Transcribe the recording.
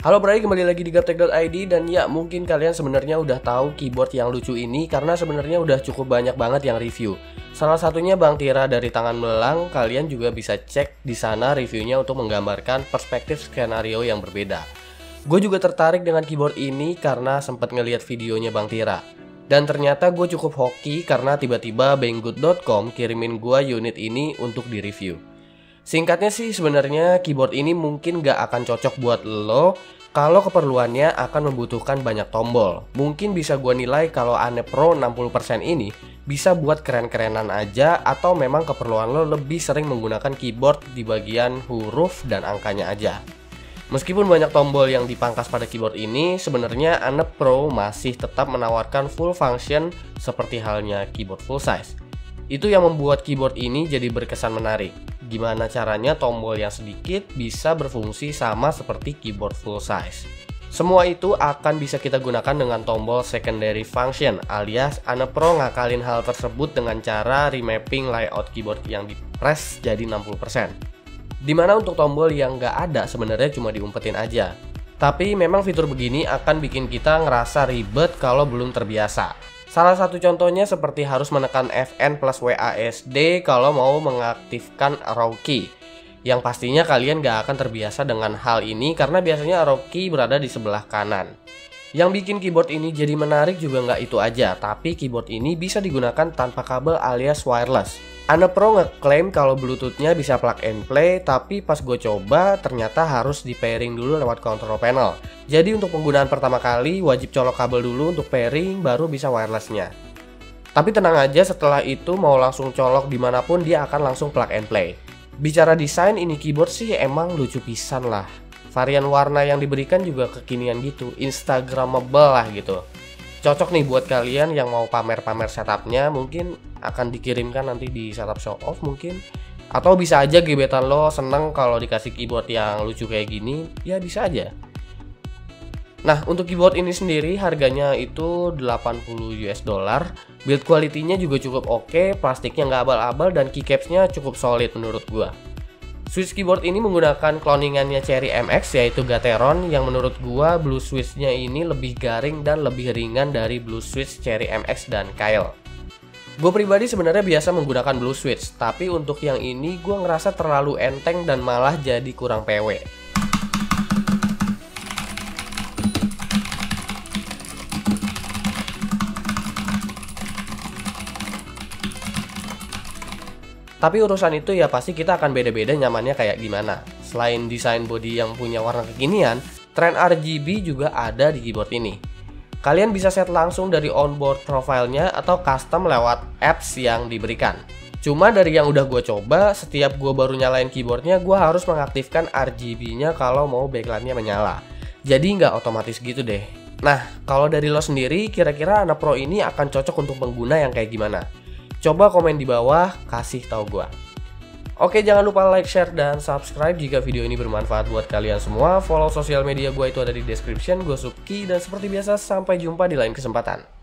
Halo Bray, kembali lagi di Gaptek.id. Dan ya, mungkin kalian sebenarnya udah tahu keyboard yang lucu ini karena sebenarnya udah cukup banyak banget yang review. Salah satunya Bang Tira dari Tangan Meleleng. Kalian juga bisa cek di sana reviewnya untuk menggambarkan perspektif skenario yang berbeda. Gue juga tertarik dengan keyboard ini karena sempat ngeliat videonya Bang Tira. Dan ternyata gue cukup hoki karena tiba-tiba banggood.com kirimin gue unit ini untuk di-review. Singkatnya sih sebenarnya keyboard ini mungkin gak akan cocok buat lo kalau keperluannya akan membutuhkan banyak tombol. Mungkin bisa gue nilai kalau Ane Pro 60% ini bisa buat keren-kerenan aja, atau memang keperluan lo lebih sering menggunakan keyboard di bagian huruf dan angkanya aja. Meskipun banyak tombol yang dipangkas pada keyboard ini, sebenarnya Ane Pro masih tetap menawarkan full function seperti halnya keyboard full size. Itu yang membuat keyboard ini jadi berkesan menarik. Gimana caranya tombol yang sedikit bisa berfungsi sama seperti keyboard full size. Semua itu akan bisa kita gunakan dengan tombol secondary function, alias Ane Pro ngakalin hal tersebut dengan cara remapping layout keyboard yang di-press jadi 60%. Dimana untuk tombol yang nggak ada sebenarnya cuma diumpetin aja. Tapi memang fitur begini akan bikin kita ngerasa ribet kalau belum terbiasa. Salah satu contohnya seperti harus menekan Fn plus WASD kalau mau mengaktifkan arrow key. Yang pastinya kalian gak akan terbiasa dengan hal ini karena biasanya arrow key berada di sebelah kanan. Yang bikin keyboard ini jadi menarik juga nggak itu aja, tapi keyboard ini bisa digunakan tanpa kabel alias wireless. Ane Pro ngeklaim kalau Bluetooth-nya bisa plug and play, tapi pas gue coba ternyata harus di pairing dulu lewat control panel. Jadi untuk penggunaan pertama kali wajib colok kabel dulu untuk pairing, baru bisa wireless-nya. Tapi tenang aja, setelah itu mau langsung colok dimanapun dia akan langsung plug and play. Bicara desain, ini keyboard sih emang lucu pisan lah. Varian warna yang diberikan juga kekinian gitu, instagramable lah gitu. Cocok nih buat kalian yang mau pamer-pamer setupnya, mungkin akan dikirimkan nanti di setup show off mungkin. Atau bisa aja gebetan lo seneng kalau dikasih keyboard yang lucu kayak gini, ya bisa aja. Nah, untuk keyboard ini sendiri harganya itu 80 US dollar. Build quality-nya juga cukup oke, plastiknya nggak abal-abal dan keycaps-nya cukup solid menurut gua. Switch keyboard ini menggunakan cloningannya Cherry MX yaitu Gateron, yang menurut gua blue switch-nya ini lebih garing dan lebih ringan dari blue switch Cherry MX dan Kyle. Gue pribadi sebenarnya biasa menggunakan blue switch, tapi untuk yang ini gue ngerasa terlalu enteng dan malah jadi kurang PW. Tapi urusan itu ya pasti kita akan beda-beda nyamannya kayak gimana. Selain desain body yang punya warna kekinian, tren RGB juga ada di keyboard ini. Kalian bisa set langsung dari onboard profile-nya atau custom lewat apps yang diberikan. Cuma dari yang udah gue coba, setiap gue baru nyalain keyboardnya, gue harus mengaktifkan RGB-nya kalau mau backlight-nya menyala. Jadi nggak otomatis gitu deh. Nah, kalau dari lo sendiri, kira-kira Ane Pro ini akan cocok untuk pengguna yang kayak gimana? Coba komen di bawah, kasih tahu gua. Oke, jangan lupa like, share, dan subscribe jika video ini bermanfaat buat kalian semua. Follow sosial media gua itu ada di description. Gue Suki, dan seperti biasa sampai jumpa di lain kesempatan.